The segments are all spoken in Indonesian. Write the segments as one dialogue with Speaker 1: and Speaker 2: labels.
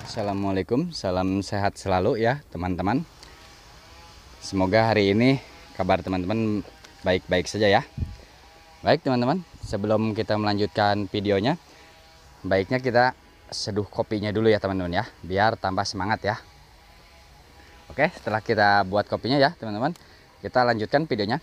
Speaker 1: Assalamualaikum, salam sehat selalu ya teman-teman. Semoga hari ini kabar teman-teman baik-baik saja ya. Baik teman-teman, sebelum kita melanjutkan videonya, baiknya kita seduh kopinya dulu ya teman-teman ya, biar tambah semangat ya. Oke, setelah kita buat kopinya ya teman-teman, kita lanjutkan videonya.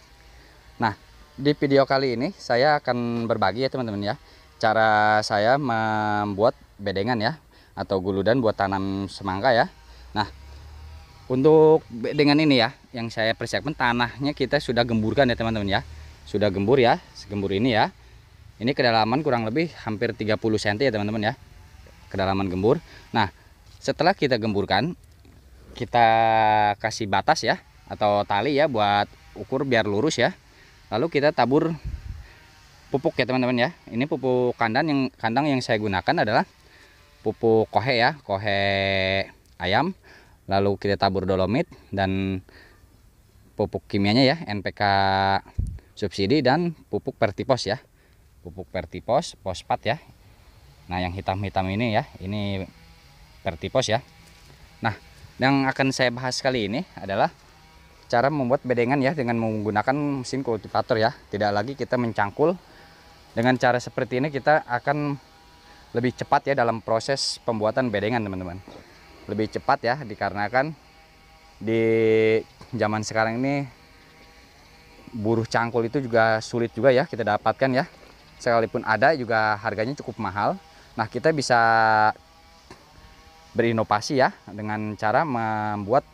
Speaker 1: Nah, di video kali ini saya akan berbagi ya teman-teman ya, cara saya membuat bedengan ya, atau guludan buat tanam semangka ya. Nah, untuk bedengan ini ya, yang saya persiapkan tanahnya kita sudah gemburkan ya teman-teman ya. Sudah gembur ya, segembur ini ya. Ini kedalaman kurang lebih hampir 30 cm ya teman-teman ya. Kedalaman gembur. Nah, setelah kita gemburkan, kita kasih batas ya, atau tali ya buat ukur biar lurus ya. Lalu kita tabur pupuk ya teman-teman ya. Ini pupuk kandang yang saya gunakan adalah pupuk kohe ya, kohe ayam. Lalu kita tabur dolomit dan pupuk kimianya ya, NPK subsidi dan pupuk Pertipos ya. Pupuk Pertipos, fosfat ya. Nah, yang hitam-hitam ini ya, ini Pertipos ya. Nah, yang akan saya bahas kali ini adalah cara membuat bedengan ya dengan menggunakan mesin kultivator ya. Tidak lagi kita mencangkul. Dengan cara seperti ini kita akan lebih cepat ya dalam proses pembuatan bedengan teman-teman. Lebih cepat ya, dikarenakan di zaman sekarang ini buruh cangkul itu juga sulit juga ya kita dapatkan ya. Sekalipun ada juga harganya cukup mahal. Nah, kita bisa berinovasi ya dengan cara membuat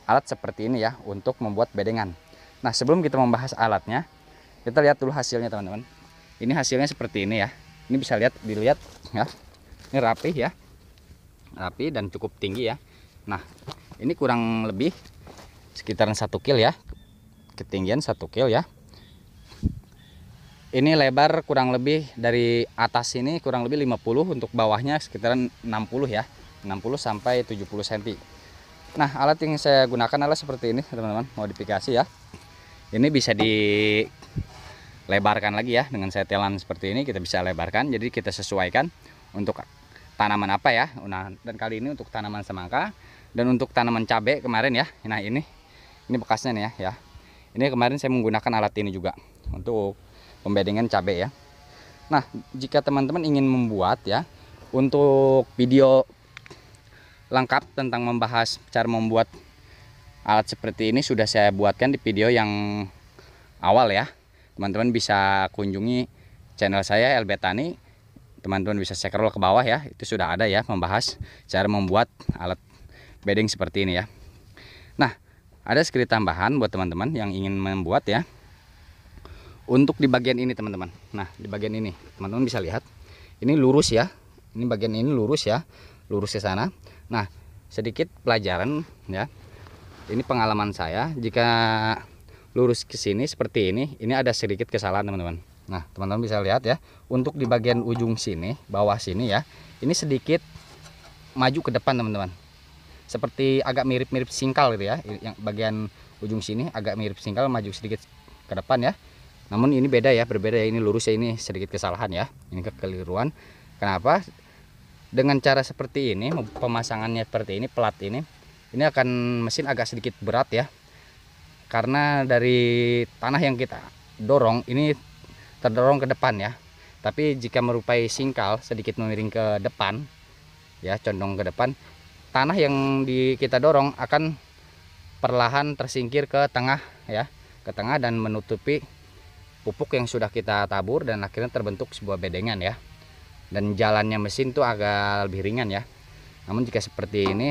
Speaker 1: alat seperti ini ya untuk membuat bedengan. Nah, sebelum kita membahas alatnya, kita lihat dulu hasilnya teman-teman. Ini hasilnya seperti ini ya. Ini bisa dilihat ya. Ini rapi ya. Rapi dan cukup tinggi ya. Nah, ini kurang lebih sekitaran 1 kil ya. Ketinggian 1 kil ya. Ini lebar kurang lebih dari atas ini kurang lebih 50, untuk bawahnya sekitaran 60 ya. 60 sampai 70 cm. Nah, alat yang saya gunakan adalah seperti ini teman-teman, modifikasi ya. Ini bisa dilebarkan lagi ya, dengan setelan seperti ini kita bisa lebarkan. Jadi kita sesuaikan untuk tanaman apa ya. Nah, dan kali ini untuk tanaman semangka dan untuk tanaman cabai kemarin ya. Nah, ini bekasnya nih ya. Ini kemarin saya menggunakan alat ini juga untuk pembedengan cabai ya. Nah, jika teman-teman ingin membuat ya, untuk video lengkap tentang membahas cara membuat alat seperti ini sudah saya buatkan di video yang awal ya. Teman-teman bisa kunjungi channel saya LB Tani. Teman-teman bisa scroll ke bawah ya. Itu sudah ada ya membahas cara membuat alat bedeng seperti ini ya. Nah, ada sedikit tambahan buat teman-teman yang ingin membuat ya. Untuk di bagian ini teman-teman. Nah, di bagian ini teman-teman bisa lihat. Ini lurus ya. Ini bagian ini lurus ya. Lurus ke sana. Nah, sedikit pelajaran ya. Ini pengalaman saya, jika lurus ke sini seperti ini ada sedikit kesalahan teman-teman. Nah, teman-teman bisa lihat ya, untuk di bagian ujung sini, bawah sini ya, ini sedikit maju ke depan teman-teman. Seperti agak mirip-mirip singkal gitu ya. Yang bagian ujung sini agak mirip singkal, maju sedikit ke depan ya. Namun ini beda ya, berbeda ya, ini lurus ya, ini sedikit kesalahan ya. Ini kekeliruan. Kenapa? Dengan cara seperti ini, pemasangannya seperti ini, pelat ini akan mesin agak sedikit berat ya. Karena dari tanah yang kita dorong ini terdorong ke depan ya. Tapi jika merupai singkal sedikit memiring ke depan ya, condong ke depan, tanah yang kita dorong akan perlahan tersingkir ke tengah ya, ke tengah dan menutupi pupuk yang sudah kita tabur, dan akhirnya terbentuk sebuah bedengan ya. Dan jalannya mesin tuh agak lebih ringan ya. Namun jika seperti ini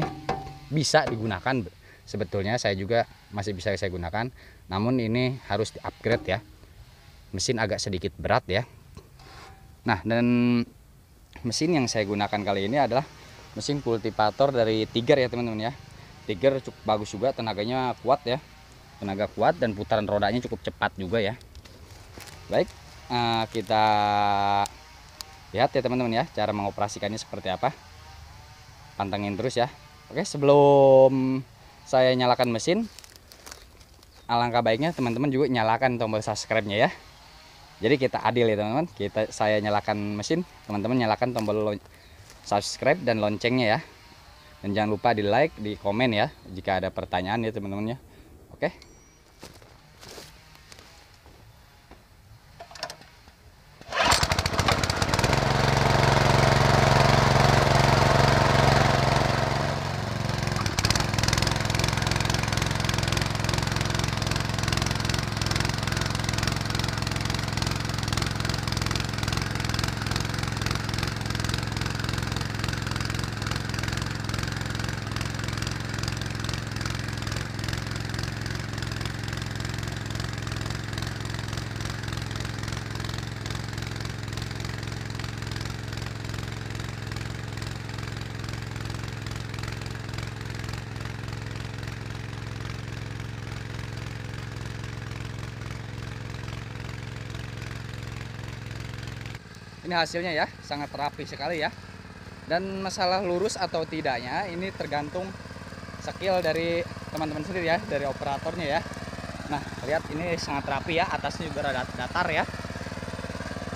Speaker 1: bisa digunakan, sebetulnya saya juga masih bisa saya gunakan. Namun ini harus di upgrade ya, mesin agak sedikit berat ya. Nah, dan mesin yang saya gunakan kali ini adalah mesin kultivator dari Tiger ya teman-teman ya. Tiger cukup bagus juga, tenaganya kuat ya, tenaga kuat, dan putaran rodanya cukup cepat juga ya. Baik, kita lihat ya teman-teman ya, cara mengoperasikannya seperti apa. Pantengin terus ya. Oke, sebelum saya nyalakan mesin, alangkah baiknya teman-teman juga nyalakan tombol subscribe-nya ya. Jadi kita adil ya teman-teman. Saya nyalakan mesin, teman-teman nyalakan tombol subscribe dan loncengnya ya. Dan jangan lupa di like, di komen ya jika ada pertanyaan ya teman-teman ya. Oke. Ini hasilnya ya, sangat rapi sekali ya. Dan masalah lurus atau tidaknya ini tergantung skill dari teman-teman sendiri ya, dari operatornya ya. Nah, lihat ini sangat rapi ya, atasnya juga datar ya.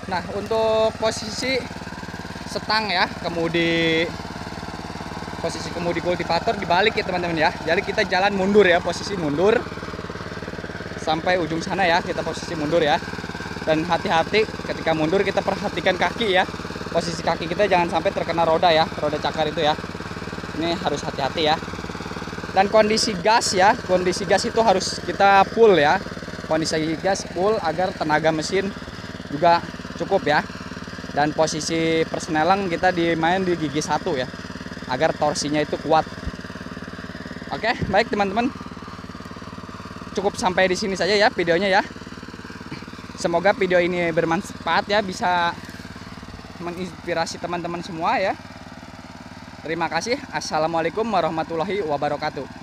Speaker 1: Nah, untuk posisi setang ya, posisi kemudi kultivator dibalik ya teman-teman ya. Jadi kita jalan mundur ya, posisi mundur sampai ujung sana ya, kita posisi mundur ya. Dan hati-hati ketika mundur, kita perhatikan kaki ya, posisi kaki kita jangan sampai terkena roda ya, roda cakar itu ya. Ini harus hati-hati ya. Dan kondisi gas ya, kondisi gas itu harus kita full ya, kondisi gas full agar tenaga mesin juga cukup ya. Dan posisi persneling kita dimain di gigi 1 ya, agar torsinya itu kuat. Oke, baik teman-teman, cukup sampai di sini saja ya videonya ya. Semoga video ini bermanfaat ya, bisa menginspirasi teman-teman semua ya. Terima kasih. Assalamualaikum warahmatullahi wabarakatuh.